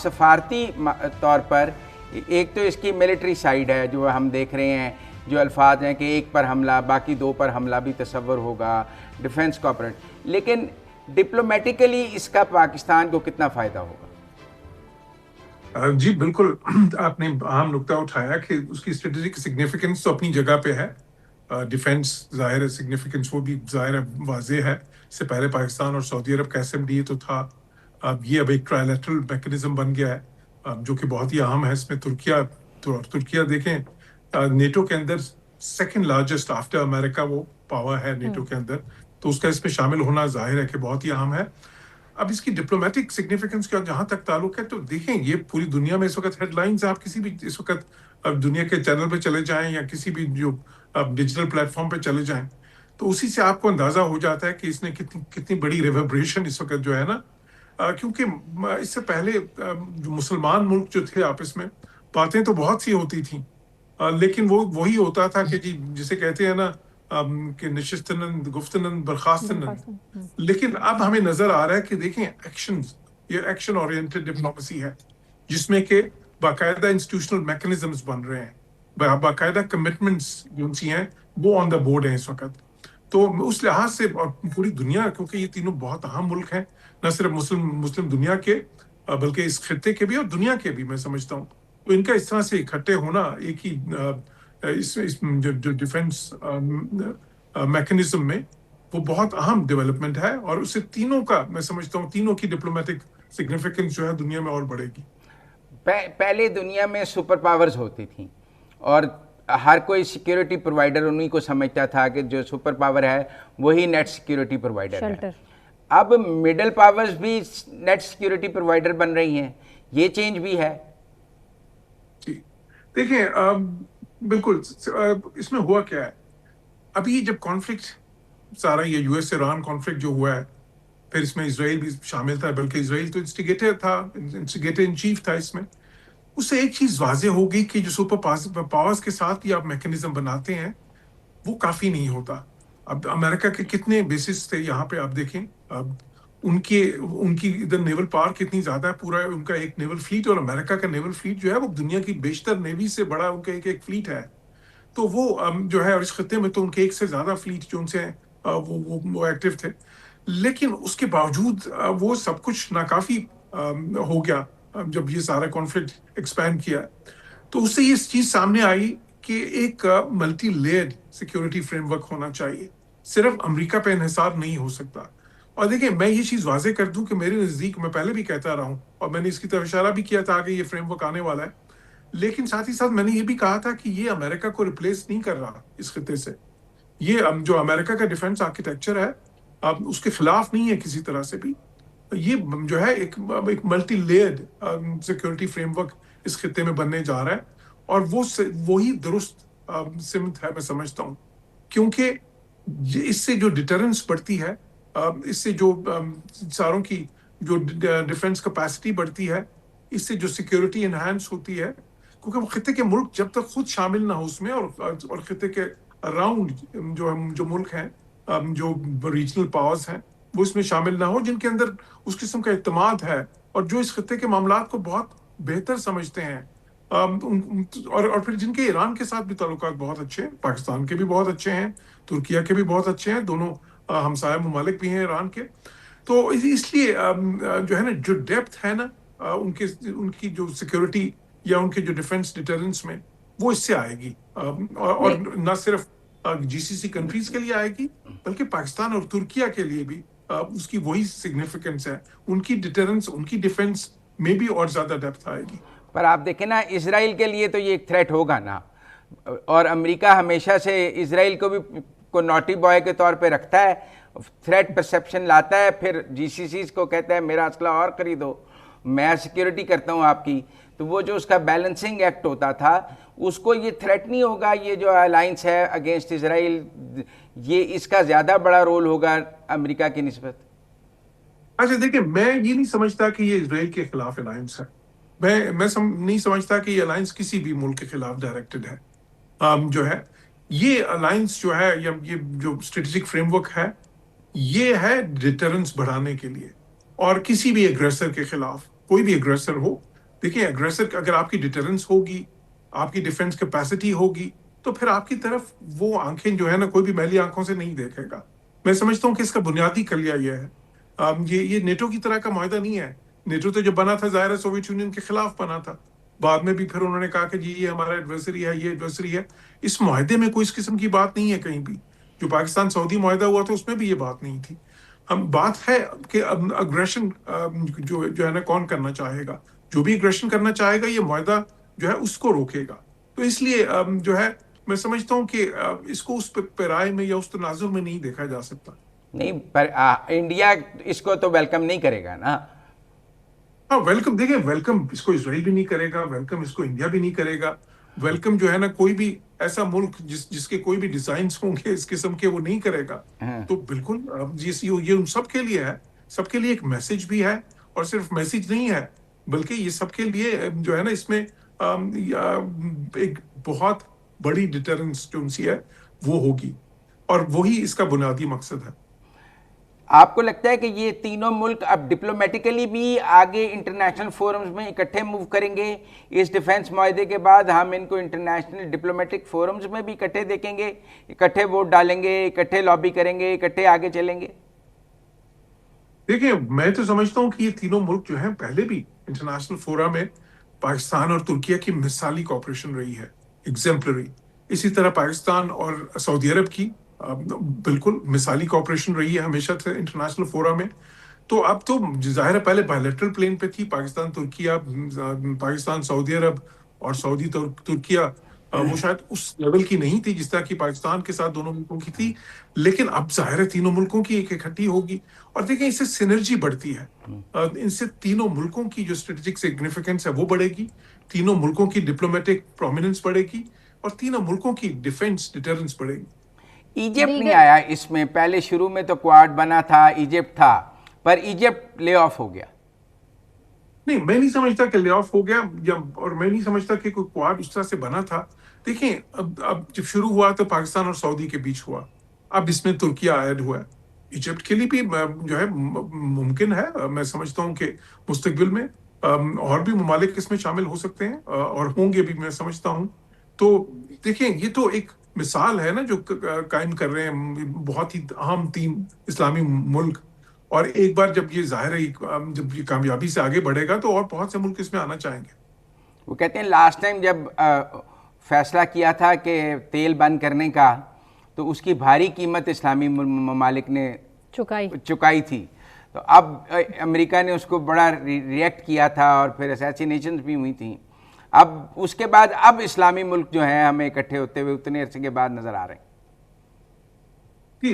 سفارتی طور پر ایک تو اس کی ملٹری سائیڈ ہے جو ہم دیکھ رہے ہیں، جو الفاظ ہیں کہ ایک پر حملہ باقی دو پر حملہ بھی تصور ہوگا، ڈیفنس کوآپریٹ، لیکن ڈپلومیٹیکلی اس کا پاکستان کو کتنا فائدہ ہوگا؟ جی بالکل، آپ نے اہم نقطہ اٹھایا کہ اس کی اسٹریٹجک سگنیفیکنس تو اپنی جگہ پہ ہے. ڈیفنس ظاہر ہے، سگنیفیکنس وہ بھی ظاہر ہے، واضح ہے. اس سے پہلے پاکستان اور سعودی عرب کا SMD تو تھا. یہ اب ایک ٹرائلیٹرل میکنزم بن گیا ہے، جو کہ بہت ہی اہم ہے. اس میں ترکیہ دیکھیں، نیٹو کے اندر سیکنڈ لارجسٹ آفٹر امریکہ وہ پاور ہے نیٹو کے اندر، تو اس کا اس میں شامل ہونا ظاہر ہے کہ بہت ہی اہم ہے. اب اس کی ڈپلومیٹک سگنیفیکنس کا جہاں تک تعلق ہے تو دیکھیں، یہ پوری دنیا میں اس وقت ہیڈ لائنز، آپ کسی بھی اس وقت دنیا کے چینل پہ چلے جائیں یا کسی بھی جو ڈیجیٹل پلیٹ فارم پہ چلے جائیں تو اسی سے آپ کو اندازہ ہو جاتا ہے کہ اس نے کتنی بڑی ریوربریشن اس وقت جو ہے نا. کیونکہ اس سے پہلے جو مسلمان ملک جو تھے آپس میں باتیں تو بہت سی ہوتی تھیں، لیکن وہی ہوتا تھا کہ جی جسے کہتے ہیں نا کہ نشستنند گفتنند برخاستنند. لیکن اب ہمیں نظر آ رہا ہے کہ دیکھیں یہ ایکشن اورینٹڈ ڈپلومیسی ہے، جس میں کہ باقاعدہ انسٹیٹیوشنل میکنزمز بن رہے ہیں، باقاعدہ کمٹمنٹس جو سی ہیں وہ آن دا بورڈ ہیں اس وقت. تو اس لحاظ سے پوری دنیا، کیونکہ یہ تینوں بہت اہم ملک ہیں، نہ صرف مسلم دنیا کے بلکہ اس خطے کے بھی اور دنیا کے بھی، میں سمجھتا ہوں. تو ان کا اس طرح سے اکٹھے ہونا ایک ہی جو ڈیفنس میکنزم میں وہ بہت اہم ڈیولپمنٹ ہے، اور اس سے تینوں کا میں سمجھتا ہوں تینوں کی ڈپلومیٹک سگنیفیکنس جو ہے دنیا میں اور بڑھے گی. پہلے دنیا میں سپر پاورز ہوتی تھیں اور ہر کوئی سیکیورٹی پرووائڈر انہی کو سمجھتا تھا کہ جو سپر پاور ہے وہی نیٹ سیکیورٹی پرووائڈر ہے. اب مڈل پاورز بھی نیٹ سیکیورٹی پرووائڈر بن رہی ہیں، یہ چینج بھی ہے. جی دیکھیں، بالکل اس میں ہوا کیا ہے، ابھی جب کانفلکٹ سارا یہ US ایران کانفلکٹ جو ہوا ہے، پھر اس میں اسرائیل بھی شامل تھا، بلکہ اسرائیل تو انسٹیگیٹر تھا، انسٹیگیٹر ان چیف تھا. اس اس سے ایک چیز واضح ہو گئی کہ جو سپر پاورز کے ساتھ بھی آپ میکنزم بناتے ہیں وہ کافی نہیں ہوتا. اب امریکہ کے کتنے بیسز تھے یہاں پہ آپ دیکھیں، اب ان کی ادھر نیول پاور کتنی زیادہ ہے، پورا ان کا ایک نیول فلیٹ، اور امریکہ کا نیول فلیٹ جو ہے وہ دنیا کی بیشتر نیوی سے بڑا ان کا ایک فلیٹ ہے. تو وہ جو ہے، اور اس خطے میں تو ان کے ایک سے زیادہ فلیٹ جو ان سے وہ ایکٹیو تھے. لیکن اس کے باوجود وہ سب کچھ ناکافی ہو گیا جب یہ سارا کانفلکٹ ایکسپینڈ کیا. تو اس سے یہ چیز سامنے آئی کہ ایک multi Laird security frame work ہونا چاہیے، صرف امریکہ پہ انحصار نہیں ہو سکتا. اور دیکھیں، میں یہ چیز واضح کر دوں کہ میرے نزدیک، میں پہلے بھی کہتا رہا ہوں اور میں نے اس کی طرف اشارہ بھی کیا تھا کہ یہ فریم ورک آنے والا ہے، لیکن ساتھ ہی ساتھ میں نے یہ بھی کہا تھا کہ یہ امریکہ کو ریپلیس نہیں کر رہا اس خطے سے. یہ جو امریکہ کا ڈیفنس آرکیٹیکچر ہے اس کے خلاف نہیں ہے کسی طرح سے بھی. یہ جو ہے ایک multi layered security framework اس خطے میں بننے جا رہا ہے، اور وہی درست سمت ہے میں سمجھتا ہوں. کیونکہ اس سے جو ڈیٹرنس بڑھتی ہے، اس سے جو ساروں کی جو ڈیفنس کیپیسٹی بڑھتی ہے، اس سے جو سیکیورٹی انہانس ہوتی ہے، کیونکہ وہ خطے کے ملک جب تک خود شامل نہ ہو اس میں، اور خطے کے اراؤنڈ جو ملک ہیں، جو ریجنل پاورز ہیں، وہ اس میں شامل نہ ہو، جن کے اندر اس قسم کا اعتماد ہے اور جو اس خطے کے معاملات کو بہت بہتر سمجھتے ہیں، اور پھر جن کے ایران کے ساتھ بھی تعلقات بہت اچھے ہیں، پاکستان کے بھی بہت اچھے ہیں، ترکیہ کے بھی بہت اچھے ہیں، دونوں ہمسایہ ممالک بھی ہیں ایران کے. تو اس لیے جو ہے نا، جو ڈیپتھ ہے نا ان کی جو سیکیورٹی یا ان کے جو ڈیفنس ڈیٹرنس میں، وہ اس سے آئے گی، اور نہ صرف GCC کنٹریز کے لیے آئے گی بلکہ پاکستان اور ترکیہ کے لیے بھی اس کی وہی سگنیفیکنس ہے. ان کی ڈیٹرنس، ان کی ڈیفنس میں بھی اور زیادہ ڈیپتھ آئے گی. پر آپ دیکھیں نا، اسرائیل کے لیے تو یہ ایک تھریٹ ہوگا نا، اور امریکہ ہمیشہ سے اسرائیل کو بھی نوٹی بوائے کے طور پہ رکھتا ہے، تھریٹ پرسیپشن لاتا ہے، پھر GCCs کو کہتا ہے میرا اسلحہ اور خریدو، میں سیکیورٹی کرتا ہوں آپ کی. تو وہ جو اس کا بیلنسنگ ایکٹ ہوتا تھا، اس کو یہ تھریٹ نہیں ہوگا، یہ جو الائنس ہے اگینسٹ اسرائیل، یہ اس کا زیادہ بڑا رول ہوگا امریکہ کی نسبت؟ اچھا دیکھیں، میں یہ نہیں سمجھتا کہ یہ اسرائیل کے خلاف الائنس ہے. میں نہیں سمجھتا کہ یہ الائنس کسی بھی ملک کے خلاف ڈائریکٹڈ ہے. جو ہے یہ الائنس جو ہے، یا یہ جو اسٹریٹجک فریم ورک ہے، یہ ہے ڈیٹرنس بڑھانے کے لیے، اور کسی بھی ایگریسر کے خلاف، کوئی بھی ایگریسر ہو دیکھیں اگریسر اگر آپ کی ڈیٹرنس ہوگی, آپ کی ڈیفینس کیپیسٹی ہوگی, تو پھر آپ کی طرف وہ آنکھیں جو ہے نا کوئی بھی میلی آنکھوں سے نہیں دیکھے گا. میں سمجھتا ہوں کہ اس کا بنیادی کلیہ یہ ہے. یہ نیٹو کی طرح کا معاہدہ نہیں ہے. نیٹو تو جب بنا تھا ظاہر ہے سوویت یونین کے خلاف بنا تھا, بعد میں بھی پھر انہوں نے کہا کہ جی یہ ہمارا ایڈورسری ہے, یہ ایڈورسری ہے. اس معاہدے میں کوئی اس قسم کی بات نہیں ہے کہیں بھی. جو پاکستان سعودی معاہدہ ہوا تھا اس میں بھی یہ بات نہیں تھی. ہم بات ہے کہ اگریشن جو ہے نا کون کرنا چاہے گا. جو بھی اگریشن کرنا چاہے گا یہ معاہدہ جو ہے اس کو روکے گا. تو اس لیے جو ہے میں سمجھتا ہوں کہ اس کو اس پیرائے میں یا اس تناظر میں نہیں دیکھا جا سکتا. نہیں پر انڈیا اس کو تو ویلکم نہیں کرے گا نا. ہاں ویلکم, دیکھیں ویلکم اس کو اسرائیل بھی نہیں کرے گا, ویلکم اس کو انڈیا بھی نہیں کرے گا. ویلکم جو ہے نا کوئی بھی ایسا ملک جس کے کوئی بھی ڈیزائنز ہوں گے اس قسم کے وہ نہیں کرے گا. تو بالکل یہ ان سب کے لیے ہے, سب کے لیے ایک میسج بھی ہے, اور صرف میسج نہیں ہے بلکہ یہ سب کے لیے جو ہے نا اس میں ایک بہت بڑی ڈیٹرنس جو ان سی ہے وہ ہوگی, اور وہی اس کا بنیادی مقصد ہے. آپ کو لگتا ہے کہ یہ تینوں ملک اب ڈپلومیٹیکلی بھی آگے انٹرنیشنل فورمز میں اکٹھے موو کریں گے؟ اس ڈیفنس معاہدے کے بعد ہم ان کو انٹرنیشنل ڈپلومیٹک فورمز میں بھی اکٹھے دیکھیں گے, اکٹھے ووٹ ڈالیں گے, اکٹھے لابی کریں گے, اکٹھے آگے چلیں گے؟ دیکھیں میں تو سمجھتا ہوں کہ یہ تینوں ملک جو ہیں پہلے بھی انٹرنیشنل فورا میں پاکستان اور ترکیہ کی مثالی کوآپریشن رہی ہے, ایگزمپلری. اسی طرح پاکستان اور سعودی عرب کی بالکل مثالی کوآپریشن رہی ہے ہمیشہ سے انٹرنیشنل فورا میں. تو اب تو ظاہر ہے پہلے بائیلیٹرل پلین پہ تھی پاکستان ترکیہ, پاکستان سعودی عرب اور سعودی ترکیہ, وہ شاید اس لیول کی نہیں تھی جس طرح کی پاکستان کے ساتھ دونوں ملکوں کی تھی. لیکن اب ظاہر ہے تینوں ملکوں کی ایک اکٹھی ہوگی, اور دیکھیں اس سے سینرجی بڑھتی ہے. ان سے تینوں ملکوں کی جو اسٹریٹجک سگنیفیکینس ہے وہ بڑھے گی, تینوں ملکوں کی ڈپلومیٹک پرومیننس بڑھے گی, اور تینوں ملکوں کی ڈیفینس ڈیٹرنس بڑھے گی. ایجپٹ نہیں دیگر آیا اس میں, پہلے شروع میں تو کوارڈ بنا تھا, ایجپٹ تھا, پر ایجپٹ لے آف ہو گیا. نہیں میں نہیں سمجھتا کہ لے آف ہو گیا, اور میں نہیں سمجھتا کہ کوئی کوارڈ اس طرح سے بنا تھا. دیکھیں اب جب شروع ہوا تو پاکستان اور سعودی کے بیچ ہوا, اب اس میں ترکیہ ایڈ ہوا ہے. ایجپٹ کے لیے بھی جو ہے ممکن ہے, میں سمجھتا ہوں کہ مستقبل میں اور بھی ممالک اس میں شامل ہو سکتے ہیں, اور ہوں گے بھی میں سمجھتا ہوں. تو دیکھیں یہ تو ایک مثال ہے نا جو قائم کر رہے ہیں بہت ہی اہم 3 اسلامی ملک. اور ایک بار جب یہ ظاہر ہے جب یہ کامیابی سے آگے بڑھے گا تو اور بہت سے ملک اس میں آنا چاہیں گے. وہ کہتے ہیں لاسٹ ٹائم جب فیصلہ کیا تھا کہ تیل بند کرنے کا, تو اس کی بھاری قیمت اسلامی ممالک نے چکائی تھی. تو اب امریکہ نے اس کو بڑا ریئیکٹ کیا تھا, اور پھر اسیسینیشنز بھی ہوئی تھیں. اب اس کے بعد اب اسلامی ملک جو ہیں ہمیں اکٹھے ہوتے ہوئے اتنے عرصے کے بعد نظر آ رہے ہیں. جی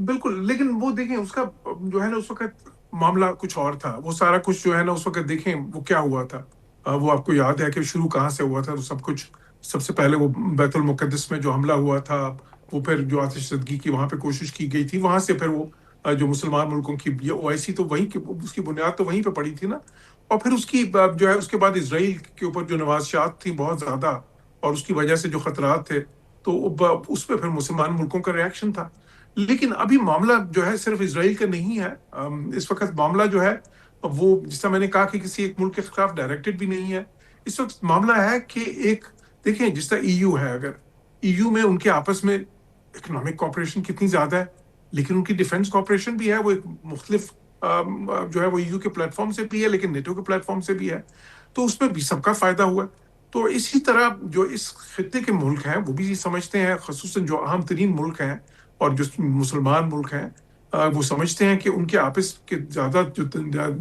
بالکل, لیکن وہ دیکھیں اس کا جو ہے نا اس وقت معاملہ کچھ اور تھا. وہ سارا کچھ جو ہے نا اس وقت دیکھیں وہ کیا ہوا تھا, وہ آپ کو یاد ہے کہ شروع کہاں سے ہوا تھا. تو سب کچھ سب سے پہلے وہ بیت المقدس میں جو حملہ ہوا تھا, وہ پھر جو آتش زدگی کی وہاں پہ کوشش کی گئی تھی, وہاں سے پھر وہ جو مسلمان ملکوں کی یہ OIC تو وہیں اس کی بنیاد تو وہیں پہ پڑی تھی نا. اور پھر اس کی جو ہے اس کے بعد اسرائیل کے اوپر جو نوازشات تھیں بہت زیادہ, اور اس کی وجہ سے جو خطرات تھے, تو اس پہ پھر مسلمان ملکوں کا ریئیکشن تھا. لیکن ابھی معاملہ جو ہے صرف اسرائیل کا نہیں ہے. اس وقت معاملہ جو ہے وہ جس طرح میں نے کہا کہ کسی ایک ملک کے خلاف ڈائریکٹڈ بھی نہیں ہے. اس وقت معاملہ ہے کہ ایک دیکھیں جس طرح EU ہے, اگر EU میں ان کے آپس میں اکنامک کوآپریشن کتنی زیادہ ہے, لیکن ان کی ڈیفینس کوآپریشن بھی ہے, وہ ایک مختلف جو ہے وہ EU کے پلیٹ فارم سے بھی ہے, لیکن نیٹو کے پلیٹ فارم سے بھی ہے. تو اس میں بھی سب کا فائدہ ہوا. تو اسی طرح جو اس خطے کے ملک ہیں وہ بھی سمجھتے ہیں, خصوصاً جو اہم ترین ملک ہیں اور جو مسلمان ملک ہیں, وہ سمجھتے ہیں کہ ان کے آپس کے زیادہ جو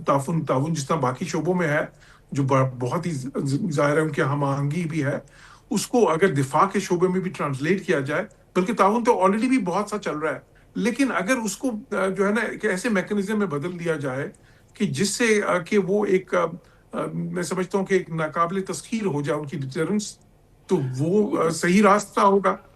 تعاون جس طرح باقی شعبوں میں ہے, جو بہت ہی ظاہر ہے ان کی ہم آہنگی بھی ہے, اس کو اگر دفاع کے شعبے میں بھی ٹرانسلیٹ کیا جائے, بلکہ تعاون تو آلریڈی بھی بہت سا چل رہا ہے, لیکن اگر اس کو جو ہے نا ایک ایسے میکانزم میں بدل دیا جائے کہ جس سے کہ وہ ایک میں سمجھتا ہوں کہ ایک ناقابل تسخیر ہو جائے ان کی ڈیٹرنس, تو وہ صحیح راستہ ہوگا.